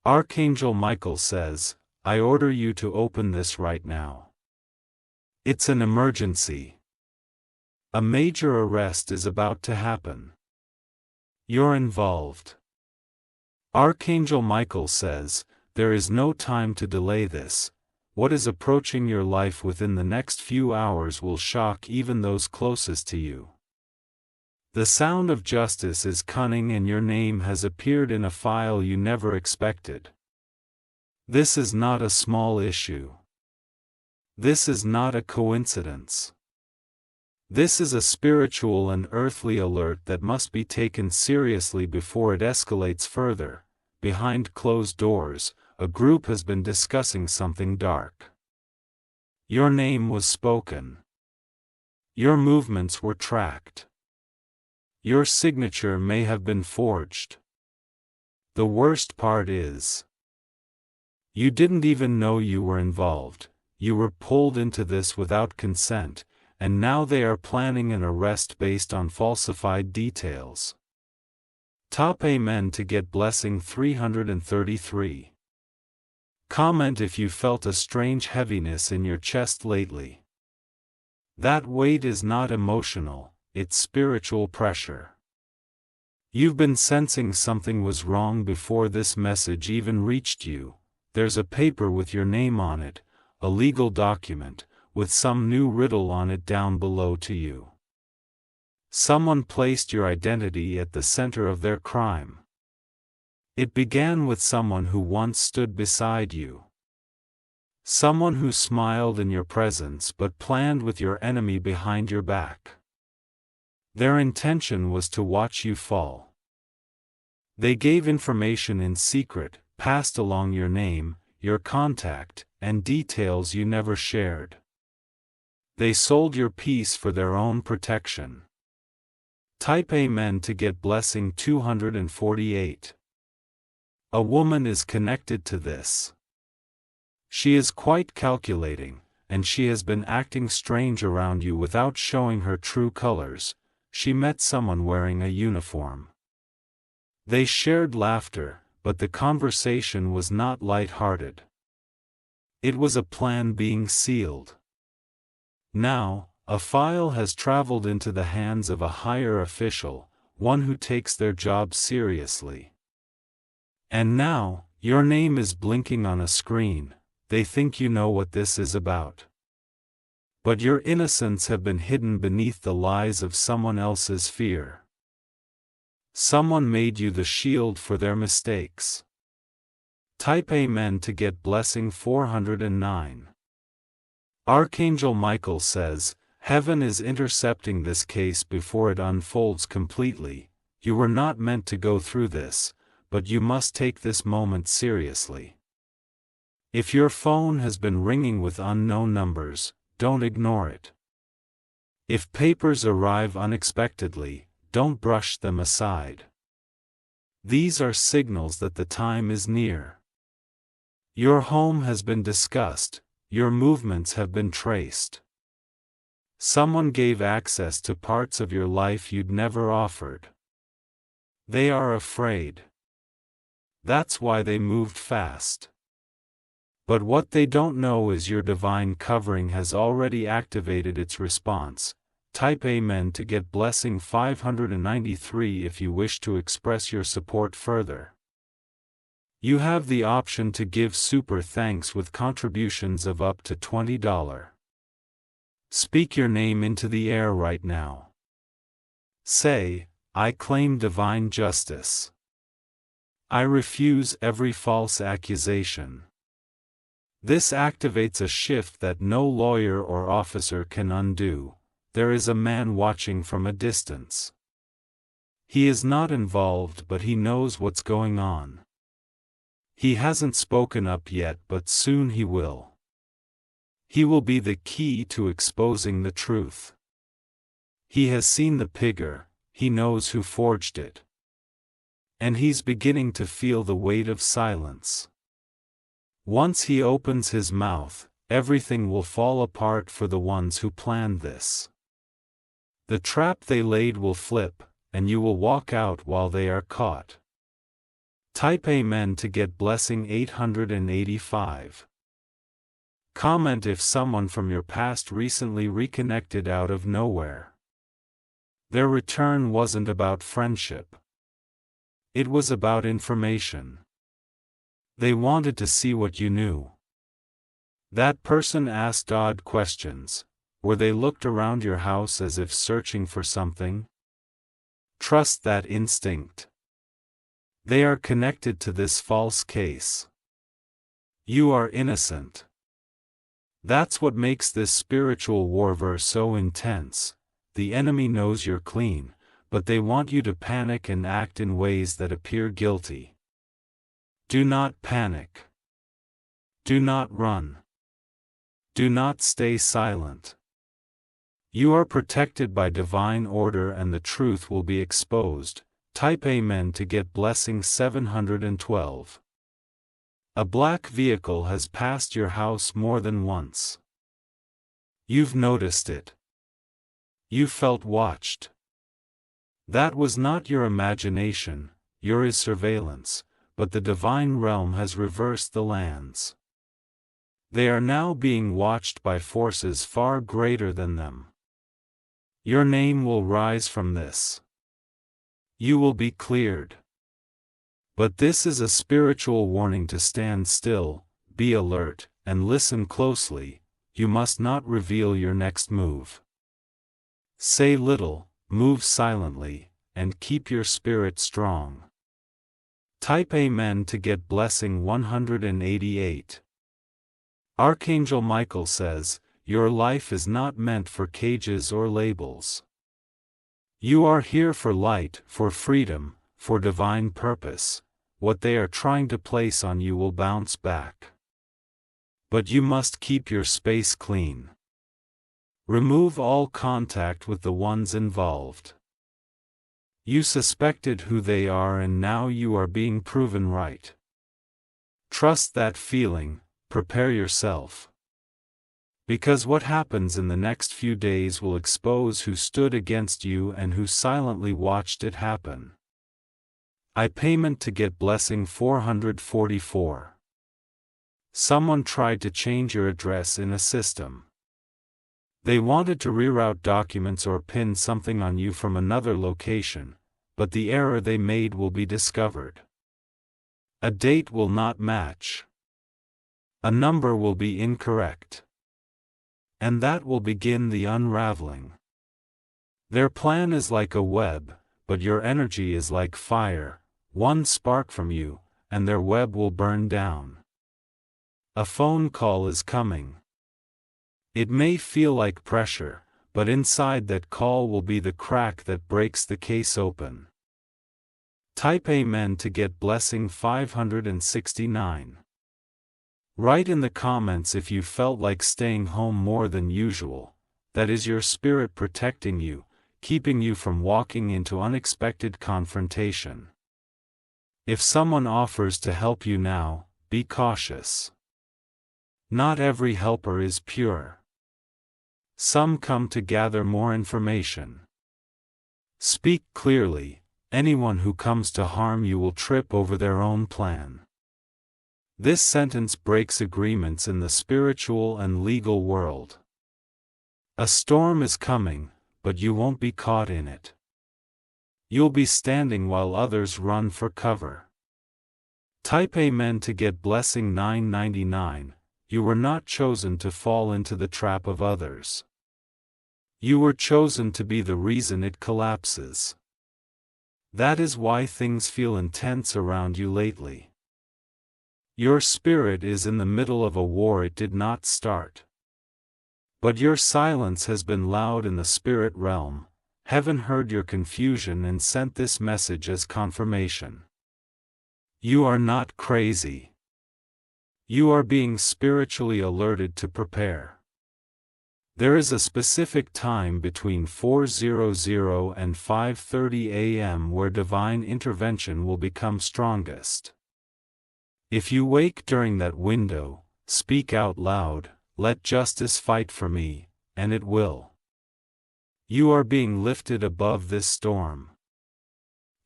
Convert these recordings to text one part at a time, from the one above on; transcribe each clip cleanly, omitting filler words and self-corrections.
Archangel Michael says, I order you to open this right now. It's an emergency. A major arrest is about to happen. You're involved. Archangel Michael says, there is no time to delay this. What is approaching your life within the next few hours will shock even those closest to you. The sound of justice is cunning, and your name has appeared in a file you never expected. This is not a small issue. This is not a coincidence. This is a spiritual and earthly alert that must be taken seriously before it escalates further. Behind closed doors, a group has been discussing something dark. Your name was spoken. Your movements were tracked. Your signature may have been forged. The worst part is, you didn't even know you were involved. You were pulled into this without consent, and now they are planning an arrest based on falsified details. Top Amen to get blessing 333. Comment if you felt a strange heaviness in your chest lately. That weight is not emotional, it's spiritual pressure. You've been sensing something was wrong before this message even reached you. There's a paper with your name on it, a legal document, with some new riddle on it down below to you. Someone placed your identity at the center of their crime. It began with someone who once stood beside you. Someone who smiled in your presence but planned with your enemy behind your back. Their intention was to watch you fall. They gave information in secret, passed along your name, your contact, and details you never shared. They sold your peace for their own protection. Type Amen to get blessing 248. A woman is connected to this. She is quite calculating, and she has been acting strange around you without showing her true colors. She met someone wearing a uniform. They shared laughter, but the conversation was not light-hearted. It was a plan being sealed. Now, a file has traveled into the hands of a higher official, one who takes their job seriously. And now, your name is blinking on a screen. They think you know what this is about. But your innocence have been hidden beneath the lies of someone else's fear. Someone made you the shield for their mistakes. Type Amen to get blessing 409. Archangel Michael says, Heaven is intercepting this case before it unfolds completely. You were not meant to go through this, but you must take this moment seriously. If your phone has been ringing with unknown numbers, don't ignore it. If papers arrive unexpectedly, don't brush them aside. These are signals that the time is near. Your home has been discussed, your movements have been traced. Someone gave access to parts of your life you'd never offered. They are afraid. That's why they moved fast. But what they don't know is your divine covering has already activated its response. Type Amen to get blessing 593 if you wish to express your support further. You have the option to give super thanks with contributions of up to $20. Speak your name into the air right now. Say, I claim divine justice. I refuse every false accusation. This activates a shift that no lawyer or officer can undo. There is a man watching from a distance. He is not involved, but he knows what's going on. He hasn't spoken up yet, but soon he will. He will be the key to exposing the truth. He has seen the picture, he knows who forged it. And he's beginning to feel the weight of silence. Once he opens his mouth, everything will fall apart for the ones who planned this. The trap they laid will flip, and you will walk out while they are caught. Type Amen to get blessing 885. Comment if someone from your past recently reconnected out of nowhere. Their return wasn't about friendship. It was about information. They wanted to see what you knew. That person asked odd questions, or they looked around your house as if searching for something. Trust that instinct. They are connected to this false case. You are innocent. That's what makes this spiritual warfare so intense. The enemy knows you're clean, but they want you to panic and act in ways that appear guilty. Do not panic. Do not run. Do not stay silent. You are protected by divine order and the truth will be exposed. Type Amen to get blessing 712. A black vehicle has passed your house more than once. You've noticed it. You felt watched. That was not your imagination, your surveillance, but the divine realm has reversed the lands. They are now being watched by forces far greater than them. Your name will rise from this. You will be cleared. But this is a spiritual warning to stand still, be alert, and listen closely. You must not reveal your next move. Say little, move silently, and keep your spirit strong. Type Amen to get blessing 188. Archangel Michael says, your life is not meant for cages or labels. You are here for light, for freedom, for divine purpose. What they are trying to place on you will bounce back. But you must keep your space clean. Remove all contact with the ones involved. You suspected who they are and now you are being proven right. Trust that feeling, prepare yourself. Because what happens in the next few days will expose who stood against you and who silently watched it happen. I payment to get blessing 444. Someone tried to change your address in a system. They wanted to reroute documents or pin something on you from another location, but the error they made will be discovered. A date will not match. A number will be incorrect. And that will begin the unraveling. Their plan is like a web, but your energy is like fire, one spark from you, and their web will burn down. A phone call is coming. It may feel like pressure, but inside that call will be the crack that breaks the case open. Type Amen to get blessing 569. Write in the comments if you felt like staying home more than usual. That is your spirit protecting you, keeping you from walking into unexpected confrontation. If someone offers to help you now, be cautious. Not every helper is pure. Some come to gather more information. Speak clearly. Anyone who comes to harm you will trip over their own plan. This sentence breaks agreements in the spiritual and legal world. A storm is coming, but you won't be caught in it. You'll be standing while others run for cover. Type Amen to get blessing 999. You were not chosen to fall into the trap of others. You were chosen to be the reason it collapses. That is why things feel intense around you lately. Your spirit is in the middle of a war it did not start. But your silence has been loud in the spirit realm. Heaven heard your confusion and sent this message as confirmation. You are not crazy. You are being spiritually alerted to prepare. There is a specific time between 4:00 and 5:30 a.m. where divine intervention will become strongest. If you wake during that window, speak out loud, let justice fight for me, and it will. You are being lifted above this storm.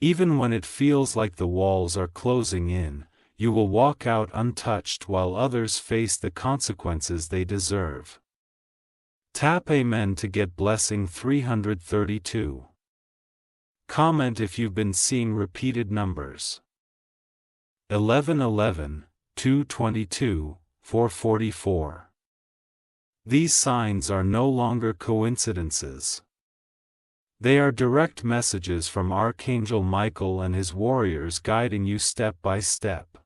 Even when it feels like the walls are closing in, you will walk out untouched while others face the consequences they deserve. Tap Amen to get blessing 332. Comment if you've been seeing repeated numbers. 1111, 222, 444. These signs are no longer coincidences. They are direct messages from Archangel Michael and his warriors guiding you step by step.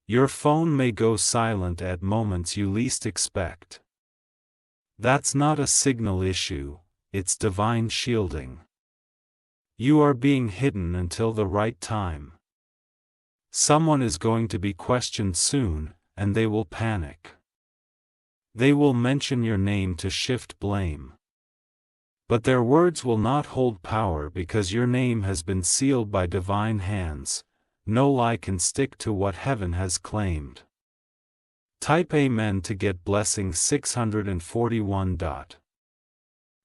Your phone may go silent at moments you least expect. That's not a signal issue, it's divine shielding. You are being hidden until the right time. Someone is going to be questioned soon, and they will panic. They will mention your name to shift blame. But their words will not hold power because your name has been sealed by divine hands. No lie can stick to what heaven has claimed. Type Amen to get blessing 641.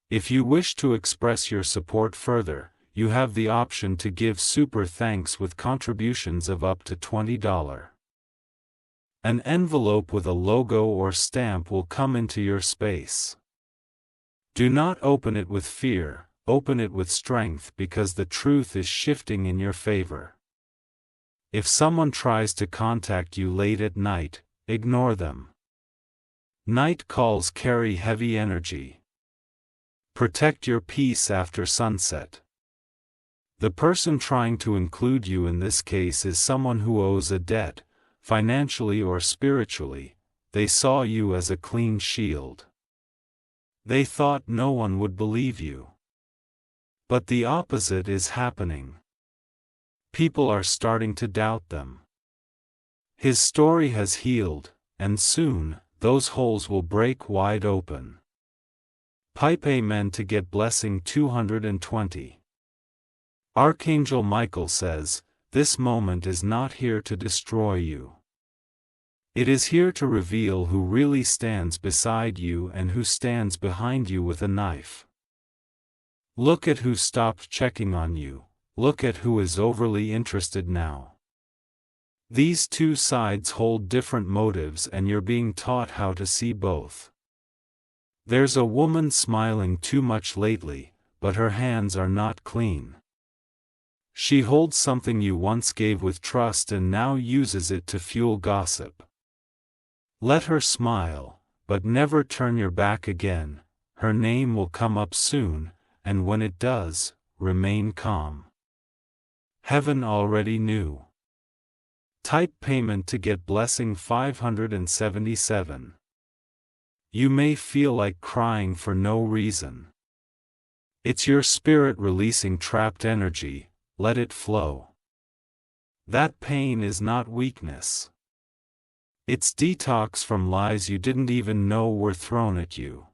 If you wish to express your support further, you have the option to give super thanks with contributions of up to $20. An envelope with a logo or stamp will come into your space. Do not open it with fear, open it with strength because the truth is shifting in your favor. If someone tries to contact you late at night, ignore them. Night calls carry heavy energy. Protect your peace after sunset. The person trying to include you in this case is someone who owes a debt, financially or spiritually. They saw you as a clean shield. They thought no one would believe you. But the opposite is happening. People are starting to doubt them. His story has healed, and soon, those holes will break wide open. Pipe Amen to get blessing 220. Archangel Michael says, this moment is not here to destroy you. It is here to reveal who really stands beside you and who stands behind you with a knife. Look at who stopped checking on you, look at who is overly interested now. These two sides hold different motives and you're being taught how to see both. There's a woman smiling too much lately, but her hands are not clean. She holds something you once gave with trust and now uses it to fuel gossip. Let her smile, but never turn your back again. Her name will come up soon, and when it does, remain calm. Heaven already knew. Type payment to get blessing 577. You may feel like crying for no reason. It's your spirit releasing trapped energy. Let it flow. That pain is not weakness. It's detox from lies you didn't even know were thrown at you.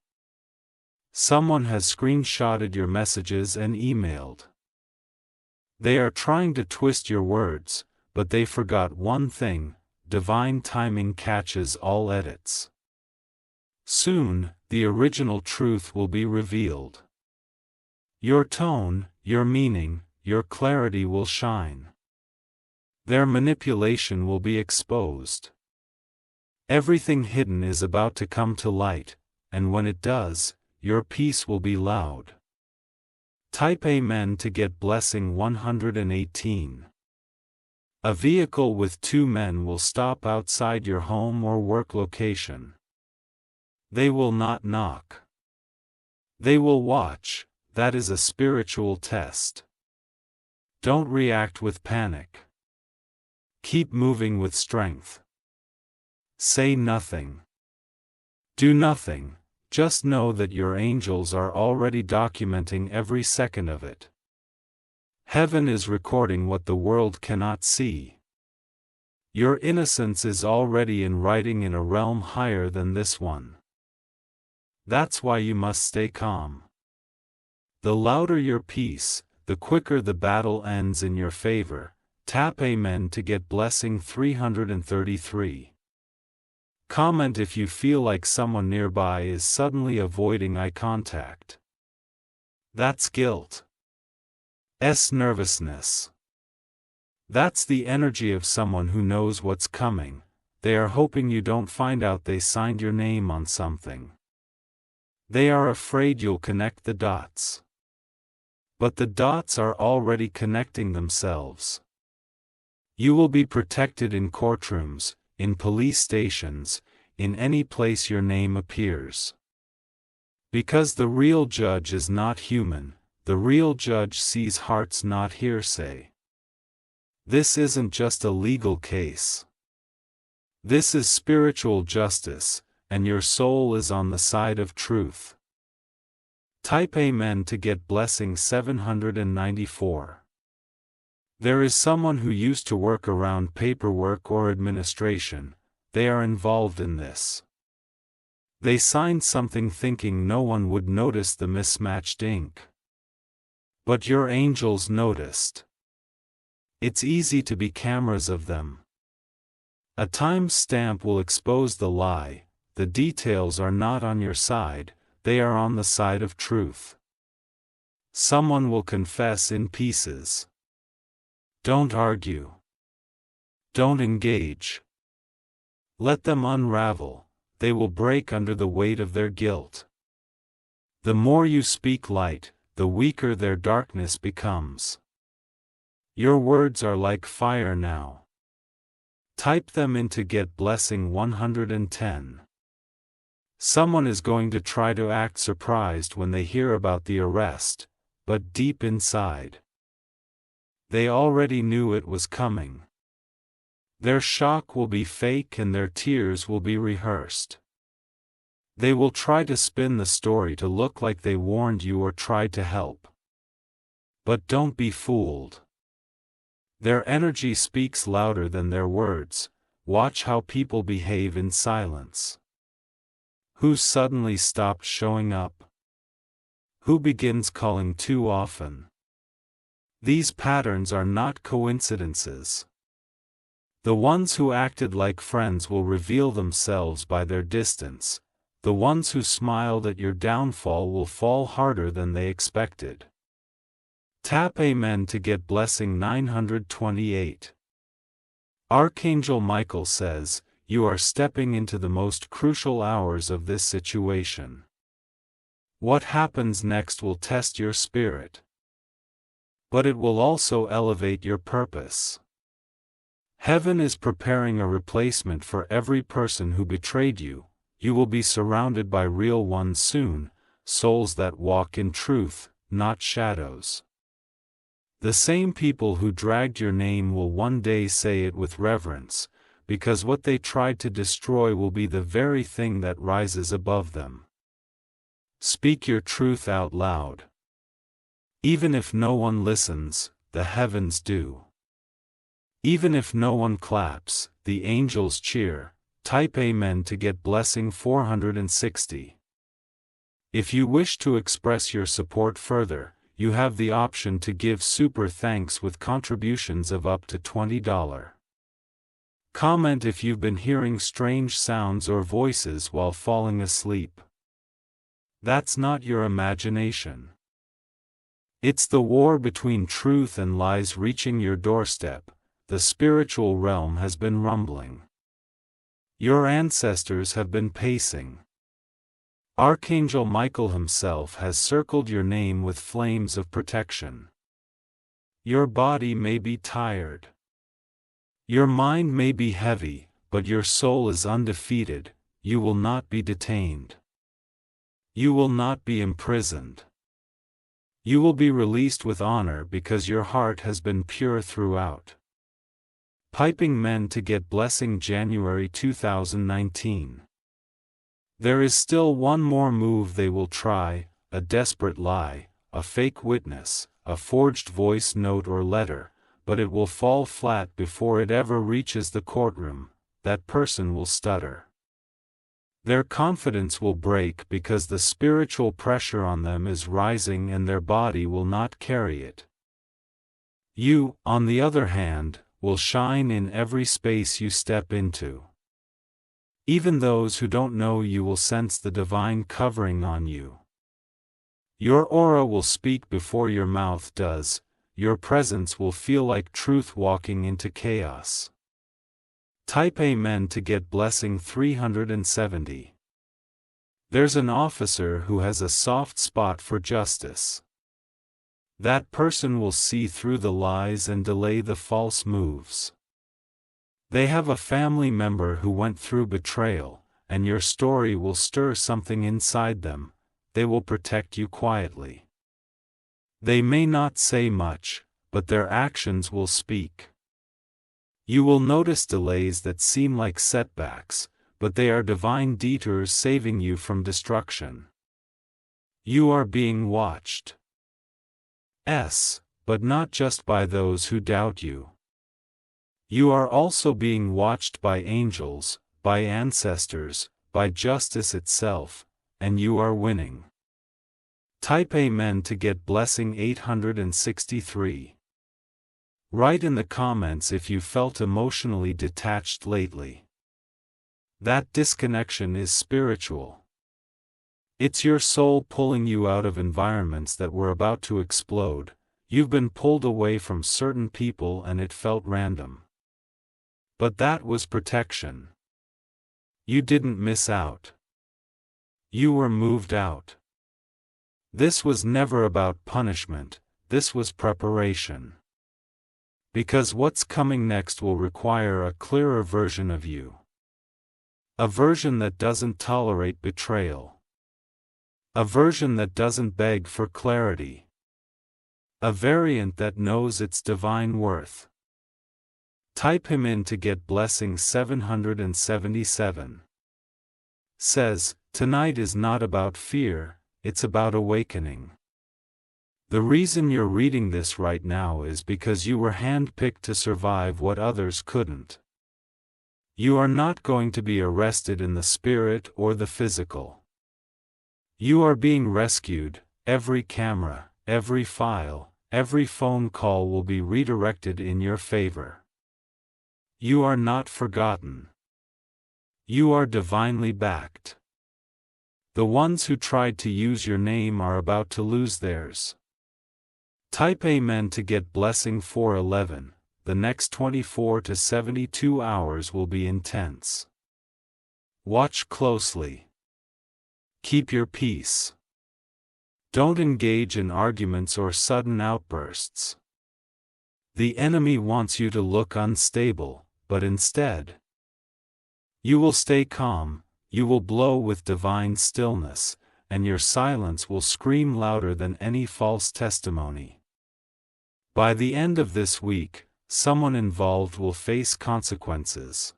Someone has screenshotted your messages and emailed. They are trying to twist your words, but they forgot one thing: divine timing catches all edits. Soon, the original truth will be revealed. Your tone, your meaning, your clarity will shine. Their manipulation will be exposed. Everything hidden is about to come to light, and when it does, your peace will be loud. Type Amen to get blessing 118. A vehicle with two men will stop outside your home or work location. They will not knock. They will watch. That is a spiritual test. Don't react with panic. Keep moving with strength. Say nothing. Do nothing, just know that your angels are already documenting every second of it. Heaven is recording what the world cannot see. Your innocence is already in writing in a realm higher than this one. That's why you must stay calm. The louder your peace, the quicker the battle ends in your favor. Tap Amen to get blessing 333. Comment if you feel like someone nearby is suddenly avoiding eye contact. That's guilt. Nervousness. That's the energy of someone who knows what's coming. They are hoping you don't find out they signed your name on something. They are afraid you'll connect the dots. But the dots are already connecting themselves. You will be protected in courtrooms, in police stations, in any place your name appears. Because the real judge is not human, the real judge sees hearts, not hearsay. This isn't just a legal case. This is spiritual justice, and your soul is on the side of truth. Type Amen to get blessing 794. There is someone who used to work around paperwork or administration. They are involved in this. They signed something thinking no one would notice the mismatched ink. But your angels noticed. It's easy to be cameras of them. A time stamp will expose the lie. The details are not on your side, they are on the side of truth. Someone will confess in pieces. Don't argue. Don't engage. Let them unravel. They will break under the weight of their guilt. The more you speak light, the weaker their darkness becomes. Your words are like fire now. Type them in to get blessing 110. Someone is going to try to act surprised when they hear about the arrest, but deep inside, they already knew it was coming. Their shock will be fake and their tears will be rehearsed. They will try to spin the story to look like they warned you or tried to help. But don't be fooled. Their energy speaks louder than their words. Watch how people behave in silence. Who suddenly stopped showing up? Who begins calling too often? These patterns are not coincidences. The ones who acted like friends will reveal themselves by their distance. The ones who smiled at your downfall will fall harder than they expected. Tap Amen to get blessing 928. Archangel Michael says, you are stepping into the most crucial hours of this situation. What happens next will test your spirit. But it will also elevate your purpose. Heaven is preparing a replacement for every person who betrayed you. You will be surrounded by real ones soon, souls that walk in truth, not shadows. The same people who dragged your name will one day say it with reverence, because what they tried to destroy will be the very thing that rises above them. Speak your truth out loud. Even if no one listens, the heavens do. Even if no one claps, the angels cheer. Type Amen to get blessing 460. If you wish to express your support further, you have the option to give super thanks with contributions of up to $20. Comment if you've been hearing strange sounds or voices while falling asleep. That's not your imagination. It's the war between truth and lies reaching your doorstep. The spiritual realm has been rumbling. Your ancestors have been pacing. Archangel Michael himself has circled your name with flames of protection. Your body may be tired. Your mind may be heavy, but your soul is undefeated. You will not be detained. You will not be imprisoned. You will be released with honor because your heart has been pure throughout. Piping Men to get blessing January 2019. There is still one more move they will try, a desperate lie, a fake witness, a forged voice note or letter, but it will fall flat before it ever reaches the courtroom. That person will stutter. Their confidence will break because the spiritual pressure on them is rising and their body will not carry it. You, on the other hand, will shine in every space you step into. Even those who don't know you will sense the divine covering on you. Your aura will speak before your mouth does. your presence will feel like truth walking into chaos. Type Amen to get blessing 370. There's an officer who has a soft spot for justice. That person will see through the lies and delay the false moves. They have a family member who went through betrayal, and your story will stir something inside them. They will protect you quietly. They may not say much, but their actions will speak. You will notice delays that seem like setbacks, but they are divine detours saving you from destruction. You are being watched. But not just by those who doubt you. You are also being watched by angels, by ancestors, by justice itself, and you are winning. Type Amen to get blessing 863. Write in the comments if you felt emotionally detached lately. That disconnection is spiritual. It's your soul pulling you out of environments that were about to explode. You've been pulled away from certain people and it felt random. But that was protection. You didn't miss out. You were moved out. This was never about punishment, this was preparation. Because what's coming next will require a clearer version of you. A version that doesn't tolerate betrayal. A version that doesn't beg for clarity. A variant that knows its divine worth. Type him in to get blessing 777. Says, tonight is not about fear, it's about awakening. The reason you're reading this right now is because you were handpicked to survive what others couldn't. You are not going to be arrested in the spirit or the physical. You are being rescued. Every camera, every file, every phone call will be redirected in your favor. You are not forgotten. You are divinely backed. The ones who tried to use your name are about to lose theirs. Type Amen to get blessing 411. The next 24 to 72 hours will be intense. Watch closely. Keep your peace. Don't engage in arguments or sudden outbursts. The enemy wants you to look unstable, but instead, you will stay calm, you will blow with divine stillness, and your silence will scream louder than any false testimony. By the end of this week, someone involved will face consequences.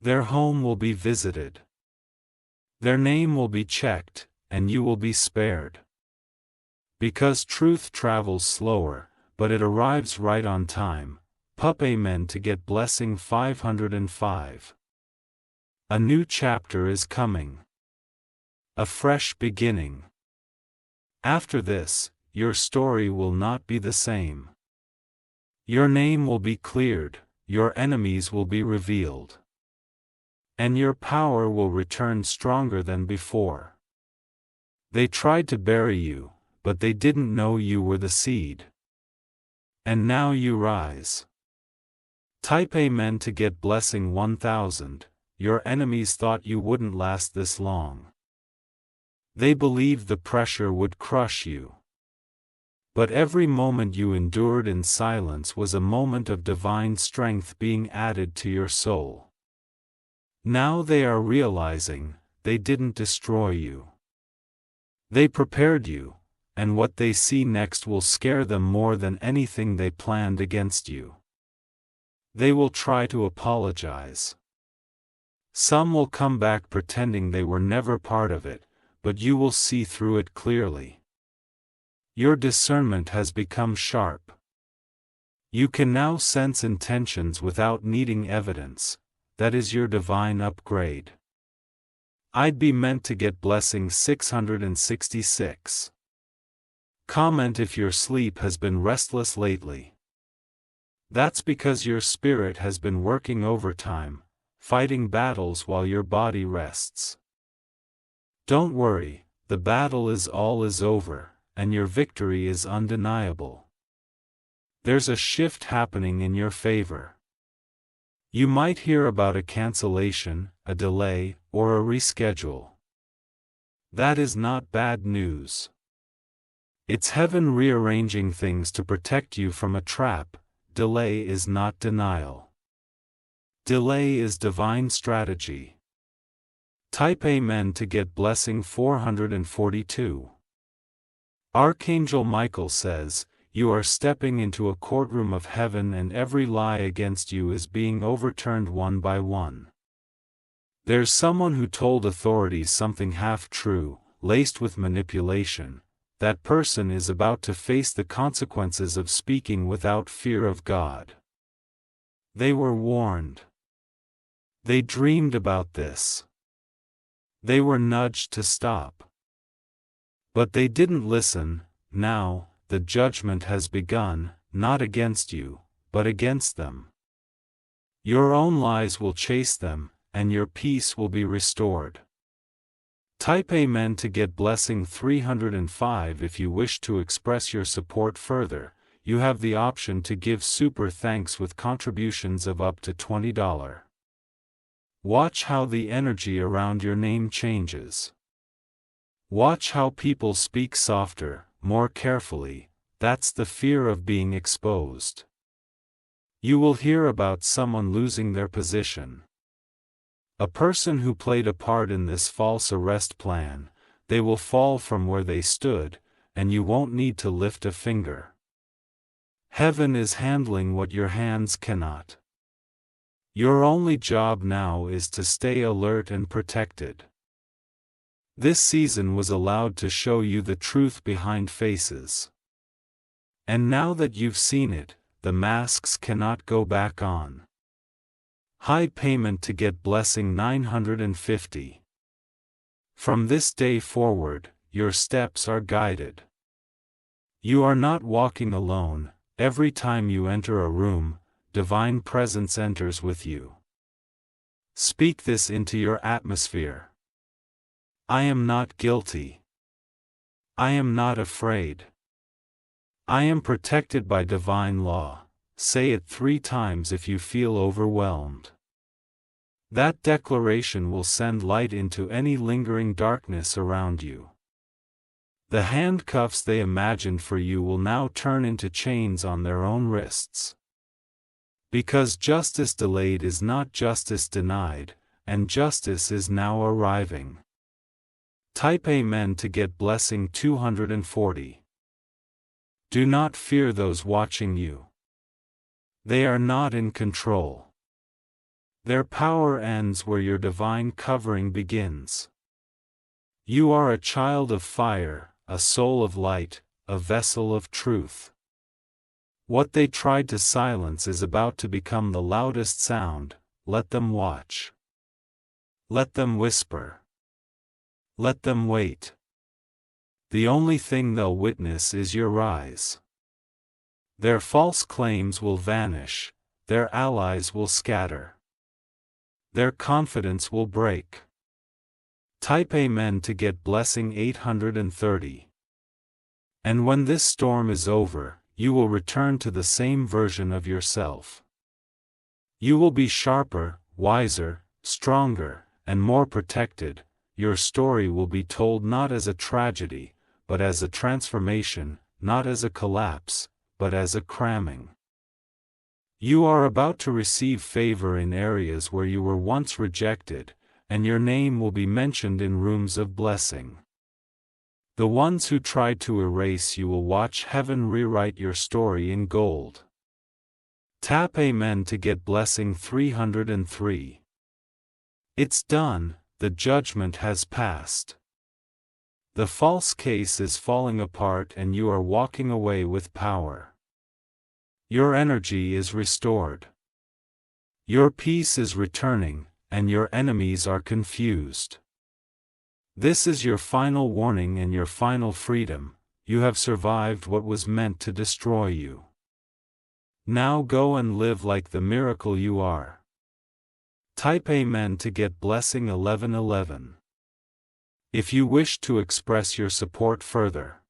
Their home will be visited. Their name will be checked, and you will be spared. Because truth travels slower, but it arrives right on time. Type Amen to get blessing 505. A new chapter is coming. A fresh beginning. After this, your story will not be the same. Your name will be cleared, your enemies will be revealed. And your power will return stronger than before. They tried to bury you, but they didn't know you were the seed. And now you rise. Type Amen to get blessing 1000. Your enemies thought you wouldn't last this long. They believed the pressure would crush you. But every moment you endured in silence was a moment of divine strength being added to your soul. Now they are realizing, they didn't destroy you. They prepared you, and what they see next will scare them more than anything they planned against you. They will try to apologize. Some will come back pretending they were never part of it, but you will see through it clearly. Your discernment has become sharp. You can now sense intentions without needing evidence. That is your divine upgrade. I'd be meant to get blessing 666. Comment if your sleep has been restless lately. That's because your spirit has been working overtime, fighting battles while your body rests. Don't worry, the battle is over, and your victory is undeniable. There's a shift happening in your favor. You might hear about a cancellation, a delay, or a reschedule. That is not bad news. It's heaven rearranging things to protect you from a trap. Delay is not denial. Delay is divine strategy. Type Amen to get blessing 442. Archangel Michael says, "You are stepping into a courtroom of heaven and every lie against you is being overturned one by one. There's someone who told authorities something half-true, laced with manipulation. That person is about to face the consequences of speaking without fear of God. They were warned. They dreamed about this. They were nudged to stop. But they didn't listen. Now, the judgment has begun, not against you, but against them. Your own lies will chase them, and your peace will be restored." Type Amen to get blessing 305. If you wish to express your support further, you have the option to give super thanks with contributions of up to $20. Watch how the energy around your name changes. Watch how people speak softer, more carefully. That's the fear of being exposed. You will hear about someone losing their position. A person who played a part in this false arrest plan. They will fall from where they stood, and you won't need to lift a finger. Heaven is handling what your hands cannot. Your only job now is to stay alert and protected. This season was allowed to show you the truth behind faces. And now that you've seen it, the masks cannot go back on. High payment to get blessing 950. From this day forward, your steps are guided. You are not walking alone. Every time you enter a room, divine presence enters with you. Speak this into your atmosphere. I am not guilty. I am not afraid. I am protected by divine law. Say it 3 times if you feel overwhelmed. That declaration will send light into any lingering darkness around you. The handcuffs they imagined for you will now turn into chains on their own wrists. Because justice delayed is not justice denied, and justice is now arriving. Type Amen to get blessing 240. Do not fear those watching you. They are not in control. Their power ends where your divine covering begins. You are a child of fire, a soul of light, a vessel of truth. What they tried to silence is about to become the loudest sound. Let them watch. Let them whisper. Let them wait. The only thing they'll witness is your rise. Their false claims will vanish, their allies will scatter. Their confidence will break. Type Amen to get blessing 830. And when this storm is over, you will return to the same version of yourself. You will be sharper, wiser, stronger, and more protected. Your story will be told not as a tragedy, but as a transformation, not as a collapse, but as a cramming. You are about to receive favor in areas where you were once rejected, and your name will be mentioned in rooms of blessing. The ones who tried to erase you will watch heaven rewrite your story in gold. Tap Amen to get blessing 303. It's done, the judgment has passed. The false case is falling apart and you are walking away with power. Your energy is restored. Your peace is returning, and your enemies are confused. This is your final warning and your final freedom. You have survived what was meant to destroy you. Now go and live like the miracle you are. Type Amen to get blessing 1111. If you wish to express your support further,